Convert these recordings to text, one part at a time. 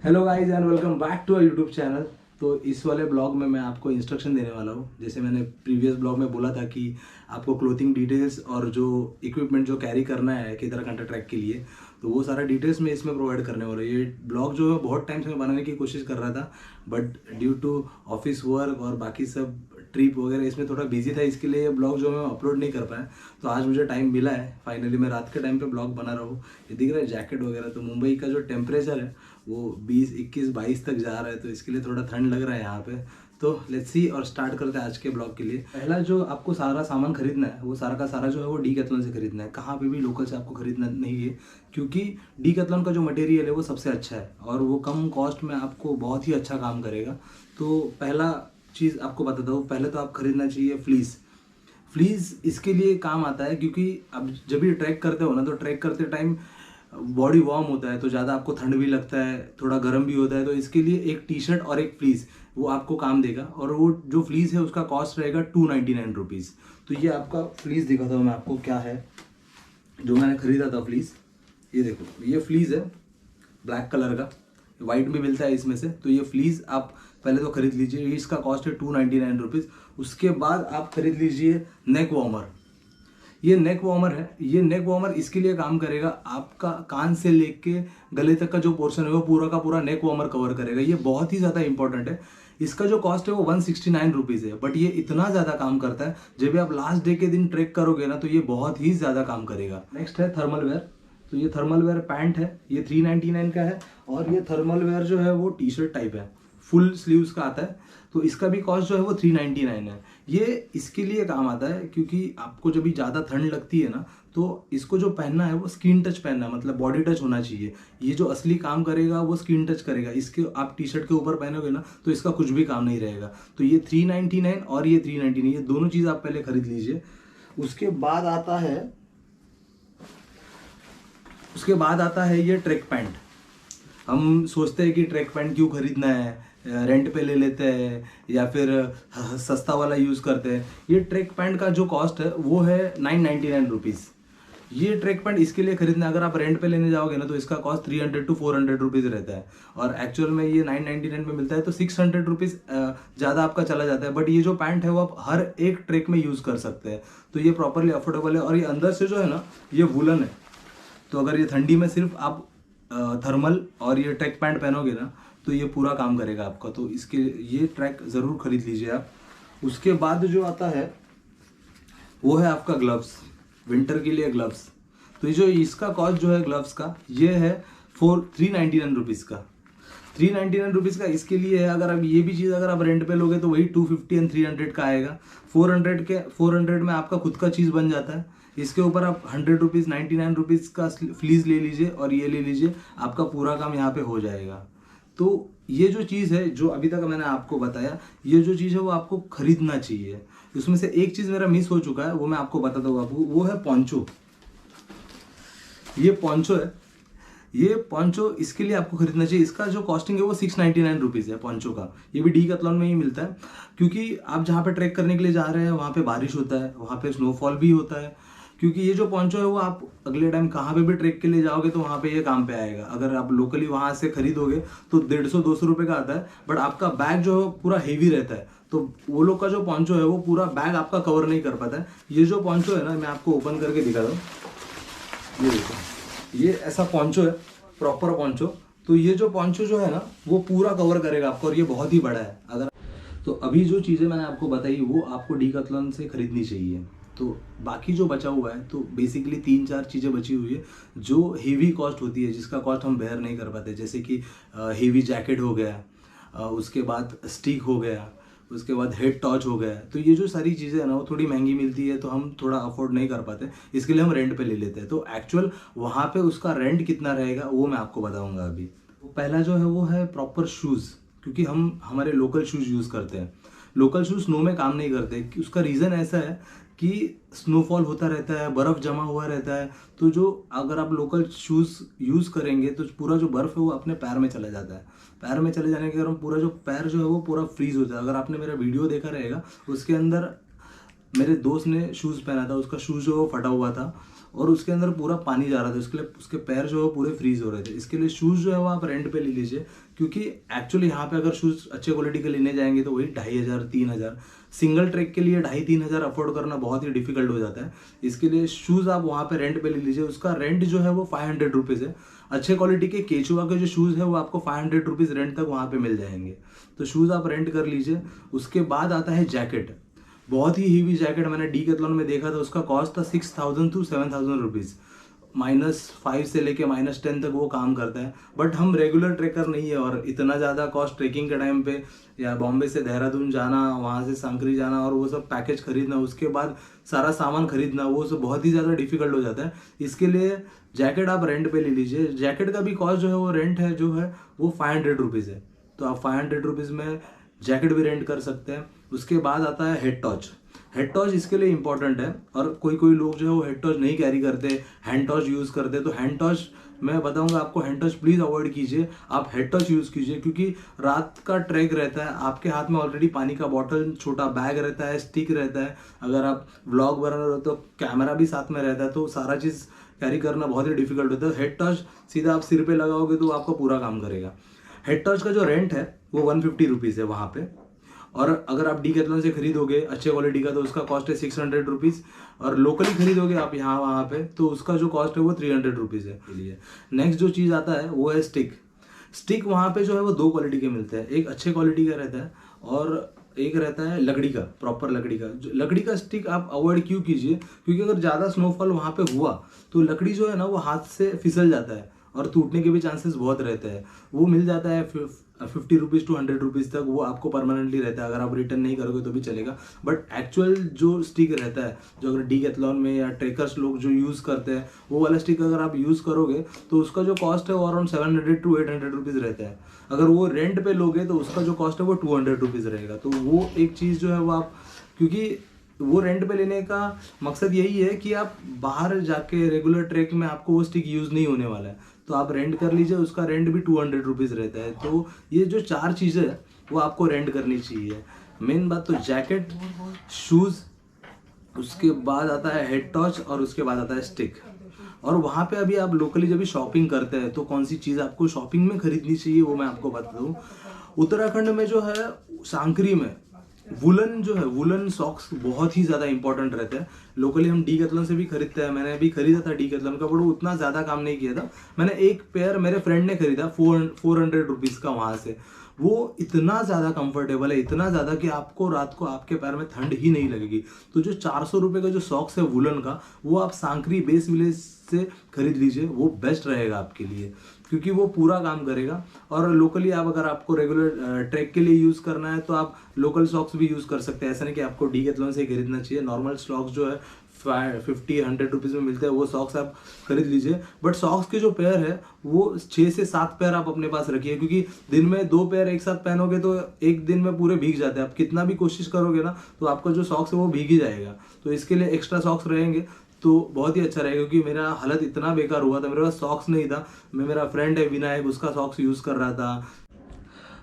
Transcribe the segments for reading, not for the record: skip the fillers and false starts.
Hello guys and welcome back to our YouTube channel. तो इस वाले ब्लॉग में मैं आपको इंस्ट्रक्शन देने वाला हूँ। जैसे मैंने प्रीवियस ब्लॉग में बोला था कि आपको क्लोथिंग डिटेल्स और जो इक्विपमेंट जो कैरी करना है केदार कंठा ट्रैक के लिए, तो वो सारा डिटेल्स मैं इसमें प्रोवाइड करने वाला हूँ। ये ब्लॉग जो है बहुत टाइम से मैं बनाने की कोशिश कर रहा था, but due to office work और बाकी सब ट्रिप वगैरह इसमें थोड़ा बिजी था, इसके लिए ये ब्लॉग जो मैं अपलोड नहीं कर पाया। तो आज मुझे टाइम मिला है, फाइनली मैं रात के टाइम पे ब्लॉग बना रहा हूँ। ये दिख रहा है जैकेट वगैरह, तो मुंबई का जो टेम्परेचर है वो 20, 21, 22 तक जा रहा है, तो इसके लिए थोड़ा ठंड लग रहा है यहाँ पे। तो लेट्स सी और स्टार्ट करते हैं आज के ब्लॉग के लिए। पहला जो आपको सारा सामान खरीदना है वो सारा का सारा जो है वो डीकैथलॉन से खरीदना है। कहाँ पे भी लोकल से आपको खरीदना नहीं है, क्योंकि डीकैथलॉन का जो मटेरियल है वो सबसे अच्छा है और वो कम कॉस्ट में आपको बहुत ही अच्छा काम करेगा। तो पहला चीज़ आपको बताता हूँ, पहले तो आप खरीदना चाहिए फ्लीस। फ्लीस इसके लिए काम आता है क्योंकि अब जब भी ट्रैक करते हो ना, तो ट्रैक करते टाइम बॉडी वार्म होता है, तो ज़्यादा आपको ठंड भी लगता है, थोड़ा गर्म भी होता है। तो इसके लिए एक टी शर्ट और एक फ्लीस वो आपको काम देगा, और वो जो फ्लीस है उसका कॉस्ट रहेगा 299 रुपीज़। तो ये आपका फ्लीस दिखाता हूँ मैं आपको क्या है जो मैंने खरीदा था फ्लीस। ये देखो, ये फ्लीस है ब्लैक कलर का, वाइट भी मिलता है इसमें से। तो ये फ्लीस आप पहले तो खरीद लीजिए, इसका कॉस्ट है 299 रुपीज़। उसके बाद आप खरीद लीजिए नेक वार्मर। ये नेक वार्मर है, ये नेक वार्मर इसके लिए काम करेगा, आपका कान से लेके गले तक का जो पोर्शन है वो पूरा का पूरा नेक वार्मर कवर करेगा। ये बहुत ही ज़्यादा इंपॉर्टेंट है। इसका जो कॉस्ट है वो 169 रुपीज़ है, बट ये इतना ज़्यादा काम करता है, जब भी आप लास्ट डे के दिन ट्रेक करोगे ना, तो ये बहुत ही ज़्यादा काम करेगा। नेक्स्ट है थर्मल वेयर। तो ये थर्मल वेयर पैंट है, ये 399 का है। और ये थर्मल वेयर जो है वो टी शर्ट टाइप है, फुल स्लीव्स का आता है। तो इसका भी कॉस्ट जो है वो 399 है। ये इसके लिए काम आता है क्योंकि आपको जब भी ज़्यादा ठंड लगती है ना, तो इसको जो पहनना है वो स्किन टच पहनना है, मतलब बॉडी टच होना चाहिए। ये जो असली काम करेगा वो स्किन टच करेगा। इसके आप टी शर्ट के ऊपर पहनोगे ना, तो इसका कुछ भी काम नहीं रहेगा। तो ये 399 और ये 399, ये दोनों चीज़ आप पहले खरीद लीजिए। उसके बाद आता है उसके बाद आता है ये ट्रैक पैंट। हम सोचते हैं कि ट्रैक पैंट क्यों खरीदना है, रेंट पे ले लेते हैं या फिर सस्ता वाला यूज़ करते हैं। ये ट्रैक पैंट का जो कॉस्ट है वो है 999 रुपीज़। ये ट्रैक पैंट इसके लिए खरीदना है, अगर आप रेंट पे लेने जाओगे ना, तो इसका कॉस्ट 300 to 400 रुपीज़ रहता है, और एक्चुअल में ये 999 में मिलता है। तो 600 रुपीज़ ज़्यादा आपका चला जाता है। बट ये जो पैंट है वो आप हर एक ट्रैक में यूज़ कर सकते हैं, तो ये प्रॉपरली अफोर्डेबल है। और ये अंदर से जो है ना, ये वुलन है। तो अगर ये ठंडी में सिर्फ आप थर्मल और ये ट्रैक पैंट पहनोगे ना, तो ये पूरा काम करेगा आपका। तो इसके ये ट्रैक ज़रूर खरीद लीजिए आप। उसके बाद जो आता है वो है आपका ग्लव्स, विंटर के लिए ग्लव्स। तो ये जो इसका कॉस्ट जो है ग्लव्स का, ये है 399 रुपीज़ का। 399 रुपीज़ का इसके लिए है। अगर आप ये भी चीज़ अगर आप रेंट पे लोगे तो वही 250 एंड 300 का आएगा। 400 में आपका खुद का चीज़ बन जाता है। इसके ऊपर आप 100 रुपीज़, 99 रुपीज़ का फ्लीस ले लीजिए और ये ले लीजिए, आपका पूरा काम यहाँ पे हो जाएगा। तो ये जो चीज़ है जो अभी तक मैंने आपको बताया, ये जो चीज़ है वो आपको खरीदना चाहिए। उसमें से एक चीज़ मेरा मिस हो चुका है, वो मैं आपको बताता हूँ आपको, वो है पॉन्चो। ये पॉन्चो है, ये पॉन्चो इसके लिए आपको खरीदना चाहिए। इसका जो कॉस्टिंग है वो 699 रुपीज़ है पॉन्चो का। ये भी डीकैथलॉन में ही मिलता है, क्योंकि आप जहाँ पे ट्रैक करने के लिए जा रहे हैं वहाँ पे बारिश होता है, वहाँ पे स्नोफॉल भी होता है। क्योंकि ये जो पॉन्चो है वो आप अगले टाइम कहाँ पे भी ट्रैक के लिए जाओगे तो वहाँ पे ये काम पे आएगा। अगर आप लोकली वहाँ से खरीदोगे तो 150-200 रुपये का आता है, बट आपका बैग जो है पूरा हेवी रहता है। तो वो लोग का जो पॉन्चो है वो पूरा बैग आपका कवर नहीं कर पाता है। ये जो पॉन्चो है ना, मैं आपको ओपन करके दिखा दूँ। ये देखो, ये ऐसा पॉन्चो है, प्रॉपर पॉन्चो। तो ये जो पॉन्चो जो है ना, वो पूरा कवर करेगा आपको, और ये बहुत ही बड़ा है। अगर तो अभी जो चीज़ें मैंने आपको बताई वो आपको डीकैथलॉन से खरीदनी चाहिए। तो बाकी जो बचा हुआ है, तो बेसिकली 3-4 चीज़ें बची हुई है जो हेवी कॉस्ट होती है, जिसका कॉस्ट हम बेयर नहीं कर पाते। जैसे कि हेवी जैकेट हो गया, उसके बाद स्टिक हो गया, उसके बाद हेड टॉर्च हो गया। तो ये जो सारी चीज़ें है ना, वो थोड़ी महंगी मिलती है, तो हम थोड़ा अफोर्ड नहीं कर पाते, इसके लिए हम रेंट पे ले लेते हैं। तो एक्चुअल वहाँ पे उसका रेंट कितना रहेगा वो मैं आपको बताऊँगा अभी। तो पहला जो है वो है प्रॉपर शूज़, क्योंकि हम हमारे लोकल शूज़ यूज़ करते हैं। लोकल शूज़ स्नो में काम नहीं करते। उसका रीज़न ऐसा है कि स्नोफॉल होता रहता है, बर्फ़ जमा हुआ रहता है। तो जो अगर आप लोकल शूज़ यूज़ करेंगे तो पूरा जो बर्फ़ है वो अपने पैर में चला जाता है। पैर में चले जाने के कारण पूरा जो पैर जो है वो पूरा फ्रीज हो जाता है। अगर आपने मेरा वीडियो देखा रहेगा, उसके अंदर मेरे दोस्त ने शूज़ पहना था, उसका शूज़ जो वो फटा हुआ था, और उसके अंदर पूरा पानी जा रहा था, उसके लिए उसके पैर जो है पूरे फ्रीज हो रहे थे। इसके लिए शूज़ जो है वो आप रेंट पे ले लीजिए, क्योंकि एक्चुअली यहाँ पे अगर शूज़ अच्छे क्वालिटी के लेने जाएंगे तो वही 2500-3000, सिंगल ट्रैक के लिए 2500-3000 अफोर्ड करना बहुत ही डिफिकल्ट हो जाता है। इसके लिए शूज़ आप वहाँ पे रेंट पे ले लीजिए, उसका रेंट जो है वो 500 रुपीज़ है। अच्छे क्वालिटी के केचुआ के जो शूज़ है वो आपको 500 रुपीज़ रेंट तक वहाँ पे मिल जाएंगे, तो शूज़ आप रेंट कर लीजिए। उसके बाद आता है जैकेट, बहुत ही हेवी जैकेट मैंने डीकैथलॉन में देखा था, उसका कॉस्ट था 6000 to 7000 रुपीज़, -5 से लेके -10 तक वो काम करता है। बट हम रेगुलर ट्रेकर नहीं है और इतना ज़्यादा कॉस्ट ट्रेकिंग के टाइम पे, या बॉम्बे से देहरादून जाना, वहाँ से सांकरी जाना और वो सब पैकेज खरीदना, उसके बाद सारा सामान खरीदना, वो सब बहुत ही ज़्यादा डिफिकल्ट हो जाता है। इसके लिए जैकेट आप रेंट पे ले लीजिए। जैकेट का भी कॉस्ट जो है वो रेंट है जो है वो 500 रुपीज़ है, तो आप 500 रुपीज़ में जैकेट भी रेंट कर सकते हैं। उसके बाद आता है हेड टॉर्च। हेड टॉर्च इसके लिए इंपॉर्टेंट है, और कोई कोई लोग जो है वो हेड टॉर्च नहीं कैरी करते, हैंड टॉर्च यूज़ करते। तो हैंड टॉर्च मैं बताऊंगा आपको, हैंड टॉर्च प्लीज़ अवॉइड कीजिए, आप हेड टॉर्च यूज़ कीजिए, क्योंकि रात का ट्रैक रहता है, आपके हाथ में ऑलरेडी पानी का बॉटल, छोटा बैग रहता है, स्टिक रहता है, अगर आप व्लॉग बना रहे हो तो कैमरा भी साथ में रहता है, तो सारा चीज़ कैरी करना बहुत ही डिफिकल्ट होता है। हेड टॉर्च सीधा आप सिर पे लगाओगे तो आपका पूरा काम करेगा। हेड टॉर्च का जो रेंट है वो 150 रुपीज़ है वहाँ पे, और अगर आप डीकैथलॉन से खरीदोगे अच्छे क्वालिटी का तो उसका कॉस्ट है 600 रुपीज़, और लोकली खरीदोगे आप यहाँ वहाँ पे तो उसका जो कॉस्ट है वो 300 रुपीज़ है। लिए नेक्स्ट जो चीज़ आता है वो है स्टिक। स्टिक वहाँ पे जो है वो 2 क्वालिटी के मिलते हैं, एक अच्छे क्वालिटी का रहता है और एक रहता है लकड़ी का, प्रॉपर लकड़ी का। जो लकड़ी का स्टिक आप अवॉइड क्यों कीजिए, क्योंकि अगर ज़्यादा स्नोफॉल वहाँ पे हुआ तो लकड़ी जो है ना वो हाथ से फिसल जाता है और टूटने के भी चांसेस बहुत रहते हैं। वो मिल जाता है 50 रुपीज़ to 100 रुपीज़ तक, वो आपको परमानेंटली रहता है, अगर आप रिटर्न नहीं करोगे तो भी चलेगा। बट एक्चुअल जो स्टिक रहता है, जो अगर डीकैथलॉन में या ट्रेकर्स लोग जो यूज़ करते हैं, वो वाला स्टिक अगर आप यूज़ करोगे तो उसका जो कॉस्ट है वो अराउंड 700 to 800 रुपीज़ रहता है। अगर वो रेंट पे लोगे तो उसका जो कॉस्ट है वो 200 रुपीज़ रहेगा। तो वो एक चीज़ जो है वो आप, क्योंकि वो रेंट पे लेने का मकसद यही है कि आप बाहर जाके रेगुलर ट्रैक में आपको वो स्टिक यूज़ नहीं होने वाला है, तो आप रेंट कर लीजिए, उसका रेंट भी 200 रुपीज़ रहता है। तो ये जो 4 चीज़ें हैं वो आपको रेंट करनी चाहिए। मेन बात तो जैकेट, शूज़, उसके बाद आता है हेड टॉर्च और उसके बाद आता है स्टिक। और वहाँ पे अभी आप लोकली जब भी शॉपिंग करते हैं तो कौन सी चीज़ आपको शॉपिंग में खरीदनी चाहिए वो मैं आपको बता दूँ। उत्तराखंड में जो है सांकरी में वुलन जो है, वुलन सॉक्स बहुत ही ज़्यादा इंपॉर्टेंट रहते हैं। लोकली हम डीकैथलॉन से भी खरीदते हैं, मैंने अभी खरीदा था डीकैथलॉन का, बट वो उतना ज़्यादा काम नहीं किया था। मैंने एक पेयर मेरे फ्रेंड ने खरीदा 400 रुपीज़ का वहाँ से। वो इतना ज़्यादा कंफर्टेबल है, इतना ज़्यादा कि आपको रात को आपके पैर में ठंड ही नहीं लगेगी। तो जो 400 रुपये का जो सॉक्स है वुलन का, वो आप सांकरी बेस विलेज से खरीद लीजिए, वो बेस्ट रहेगा आपके लिए, क्योंकि वो पूरा काम करेगा। और लोकली आप, अगर आपको रेगुलर ट्रैक के लिए यूज़ करना है तो आप लोकल सॉक्स भी यूज़ कर सकते हैं। ऐसा नहीं कि आपको डीकैथलॉन से ही खरीदना चाहिए, नॉर्मल सॉक्स जो है 50-100 रुपीज़ में मिलते हैं, वो सॉक्स आप खरीद लीजिए। बट सॉक्स के जो पेयर है वो 6 से 7 पेयर आप अपने पास रखिए, क्योंकि दिन में 2 पेयर एक साथ पहनोगे तो एक दिन में पूरे भीग जाते हैं। आप कितना भी कोशिश करोगे ना तो आपका जो सॉक्स है वो भीग ही जाएगा। तो इसके लिए एक्स्ट्रा सॉक्स रहेंगे तो बहुत ही अच्छा रहेगा, क्योंकि मेरा हालत इतना बेकार हुआ था, मेरे पास सॉक्स नहीं था। मेरा फ्रेंड है विनायक, उसका सॉक्स यूज़ कर रहा था।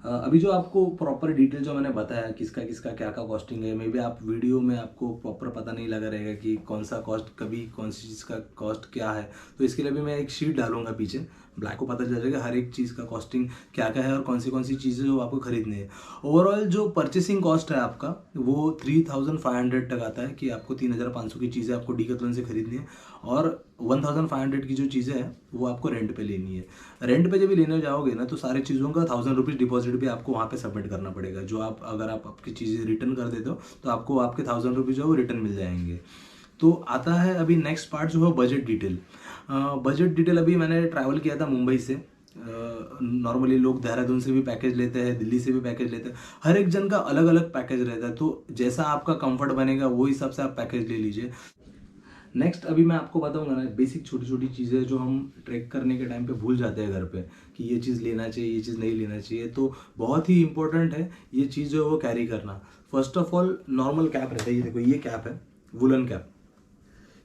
अभी जो आपको प्रॉपर डिटेल जो मैंने बताया किसका किसका क्या क्या कॉस्टिंग है, मे बी आप वीडियो में आपको प्रॉपर पता नहीं लगा रहेगा कि कौन सा कॉस्ट, कभी कौन सी चीज़ का कॉस्ट क्या है। तो इसके लिए भी मैं एक शीट डालूंगा पीछे, ब्लैक को पता चल जाएगा हर एक चीज़ का कॉस्टिंग क्या क्या है और कौन सी चीज़ें जो आपको खरीदनी है। ओवरऑल जो परचेसिंग कॉस्ट है आपका वो 3500 तक आता है, कि आपको 3500 की चीज़ें आपको डीकैथलॉन से खरीदनी है, और 1500 की जो चीज़ें हैं वो आपको रेंट पे लेनी है। रेंट पे जब भी लेने जाओगे ना तो सारी चीज़ों का 1000 रुपीज़ डिपॉजिट भी आपको वहाँ पे सबमिट करना पड़ेगा। जो आप, अगर आप आपकी चीज़ें रिटर्न कर देते हो तो आपको आपके 1000 रुपीज़ जो है वो रिटर्न मिल जाएंगे। तो आता है अभी नेक्स्ट पार्ट जो है बजट डिटेल। बजट डिटेल अभी मैंने ट्रैवल किया था मुंबई से। नॉर्मली लोग देहरादून से भी पैकेज लेते हैं, दिल्ली से भी पैकेज लेते हैं, हर एक जन का अलग अलग पैकेज रहता है। तो जैसा आपका कंफर्ट बनेगा वो हिसाब से आप पैकेज ले लीजिए। नेक्स्ट अभी मैं आपको बताऊंगा ना बेसिक छोटी छोटी चीज़ें जो हम ट्रैक करने के टाइम पे भूल जाते हैं घर पे, कि ये चीज़ लेना चाहिए, ये चीज़ नहीं लेना चाहिए। तो बहुत ही इंपॉर्टेंट है ये चीज़ जो है वो कैरी करना। First of all normal cap रहता है, ये देखो ये कैप है वुलन कैप।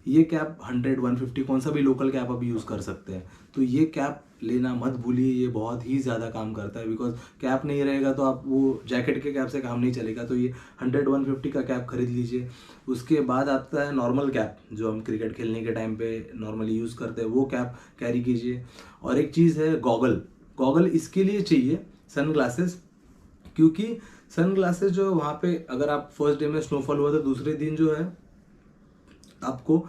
ये कैप 100-150 कौन सा भी लोकल कैप आप यूज़ कर सकते हैं। तो ये कैप लेना मत भूलिए, ये बहुत ही ज़्यादा काम करता है। बिकॉज कैप नहीं रहेगा तो आप वो जैकेट के कैप से काम नहीं चलेगा। तो ये 100-150 का कैप खरीद लीजिए। उसके बाद आता है नॉर्मल कैप, जो हम क्रिकेट खेलने के टाइम पे नॉर्मली यूज़ करते हैं, वो कैप कैरी कीजिए। और एक चीज़ है गॉगल। गॉगल इसके लिए चाहिए, सन ग्लासेस, क्योंकि सन ग्लासेस जो है वहाँ पे अगर आप फर्स्ट डे में स्नोफॉल हुआ तो दूसरे दिन जो है आपको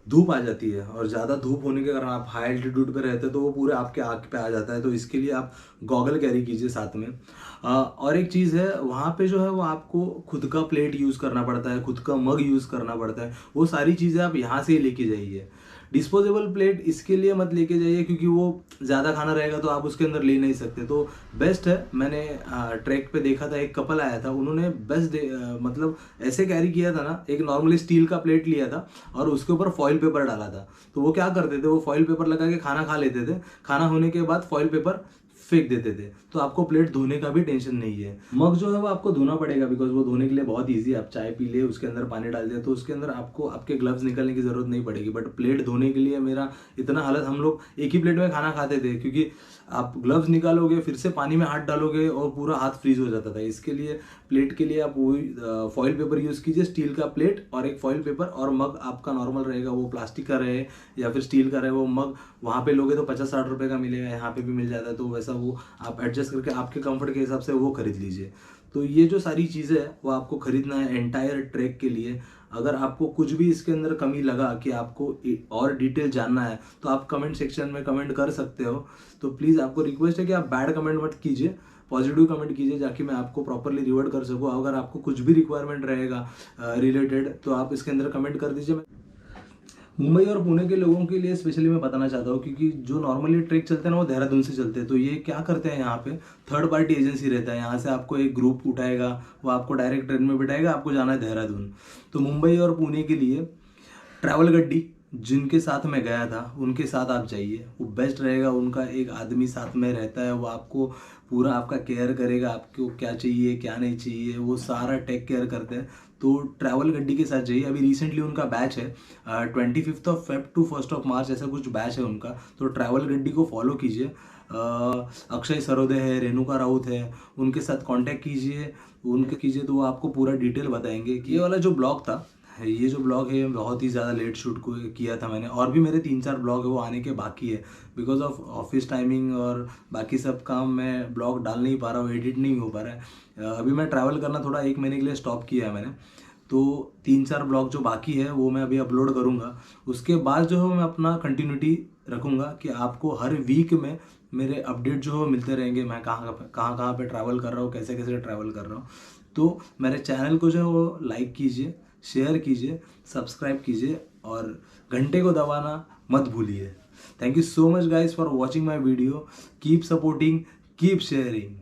धूप आ जाती है, और ज़्यादा धूप होने के कारण आप हाई एल्टीट्यूड पे रहते हैं तो वो पूरे आपके आँख पे आ जाता है। तो इसके लिए आप गॉगल कैरी कीजिए साथ में। और एक चीज़ है, वहाँ पे जो है वो आपको खुद का प्लेट यूज़ करना पड़ता है, खुद का मग यूज़ करना पड़ता है। वो सारी चीज़ें आप यहाँ से ही लेके जाइए। डिस्पोजेबल प्लेट इसके लिए मत लेके जाइए क्योंकि वो ज़्यादा खाना रहेगा तो आप उसके अंदर ले नहीं सकते। तो बेस्ट है, मैंने ट्रैक पे देखा था, एक कपल आया था, उन्होंने बेस्ट मतलब ऐसे कैरी किया था ना, एक नॉर्मली स्टील का प्लेट लिया था और उसके ऊपर फॉइल पेपर डाला था। तो वो क्या करते थे, वो फॉइल पेपर लगा के खाना खा लेते थे, खाना होने के बाद फॉइल पेपर फेंक देते थे। तो आपको प्लेट धोने का भी टेंशन नहीं है। मग जो है वो आपको धोना पड़ेगा, बिकॉज वो धोने के लिए बहुत इजी है। आप चाय पी ले, उसके अंदर पानी डाल दिया तो उसके अंदर आपको आपके ग्लव्स निकालने की जरूरत नहीं पड़ेगी। बट प्लेट धोने के लिए मेरा इतना हालत, हम लोग एक ही प्लेट में खाना खाते थे क्योंकि आप ग्लव्स निकालोगे, फिर से पानी में हाथ डालोगे और पूरा हाथ फ्रीज हो जाता था। इसके लिए प्लेट के लिए आप वही फॉइल पेपर यूज़ कीजिए, स्टील का प्लेट और एक फॉइल पेपर। और मग आपका नॉर्मल रहेगा, वो प्लास्टिक का रहे या फिर स्टील का रहे, वो मग वहाँ पे लोगे तो 50-60 रुपये का मिलेगा, यहाँ पे भी मिल जाता है। तो वैसा वो आप एडजस्ट करके आपके कंफर्ट के हिसाब से वो खरीद लीजिए। तो ये जो सारी चीज़ें हैं वो आपको खरीदना है एंटायर ट्रैक के लिए। अगर आपको कुछ भी इसके अंदर कमी लगा कि आपको और डिटेल जानना है तो आप कमेंट सेक्शन में कमेंट कर सकते हो। तो प्लीज़ आपको रिक्वेस्ट है कि आप बैड कमेंट मत कीजिए, पॉजिटिव कमेंट कीजिए, ताकि मैं आपको प्रॉपरली रिवर्ट कर सकूँ। अगर आपको कुछ भी रिक्वायरमेंट रहेगा रिलेटेड तो आप इसके अंदर कमेंट कर दीजिए। मुंबई और पुणे के लोगों के लिए स्पेशली मैं बताना चाहता हूँ, क्योंकि जो नॉर्मली ट्रेक चलते हैं ना वो देहरादून से चलते हैं। तो ये क्या करते हैं, यहाँ पे थर्ड पार्टी एजेंसी रहता है, यहाँ से आपको एक ग्रुप उठाएगा, वो आपको डायरेक्ट ट्रेन में बिठाएगा, आपको जाना है देहरादून। तो मुंबई और पुणे के लिए ट्रैवल गड्डी जिनके साथ मैं गया था उनके साथ आप जाइए, वो बेस्ट रहेगा। उनका एक आदमी साथ में रहता है, वो आपको पूरा आपका केयर करेगा, आपको क्या चाहिए क्या नहीं चाहिए वो सारा टेक केयर करते हैं। तो ट्रैवल गड्डी के साथ जाइए। अभी रिसेंटली उनका बैच है 25 Feb to 1 March, ऐसा कुछ बैच है उनका। तो ट्रैवल गड्डी को फॉलो कीजिए। अक्षय सरोदे है, रेणुका राउत है, उनके साथ कांटेक्ट कीजिए, उनके कीजिए तो वो आपको पूरा डिटेल बताएंगे। कि ये वाला जो ब्लॉग था, ये जो ब्लॉग है बहुत ही ज़्यादा लेट शूट को किया था मैंने, और भी मेरे 3-4 ब्लॉग है वो आने के बाकी है। बिकॉज ऑफ ऑफिस टाइमिंग और बाकी सब काम मैं ब्लॉग डाल नहीं पा रहा हूँ, एडिट नहीं हो पा रहा है। अभी मैं ट्रैवल करना थोड़ा 1 महीने के लिए स्टॉप किया है मैंने। तो 3-4 ब्लॉग जो बाकी है वो मैं अभी अपलोड करूँगा। उसके बाद जो है मैं अपना कंटिन्यूटी रखूँगा कि आपको हर वीक में मेरे अपडेट जो है मिलते रहेंगे, मैं कहाँ पे ट्रैवल कर रहा हूँ, कैसे कैसे ट्रैवल कर रहा हूँ। तो मेरे चैनल को जो है वो लाइक कीजिए, शेयर कीजिए, सब्सक्राइब कीजिए और घंटे को दबाना मत भूलिए। Thank you so much guys for watching my video. Keep supporting, keep sharing.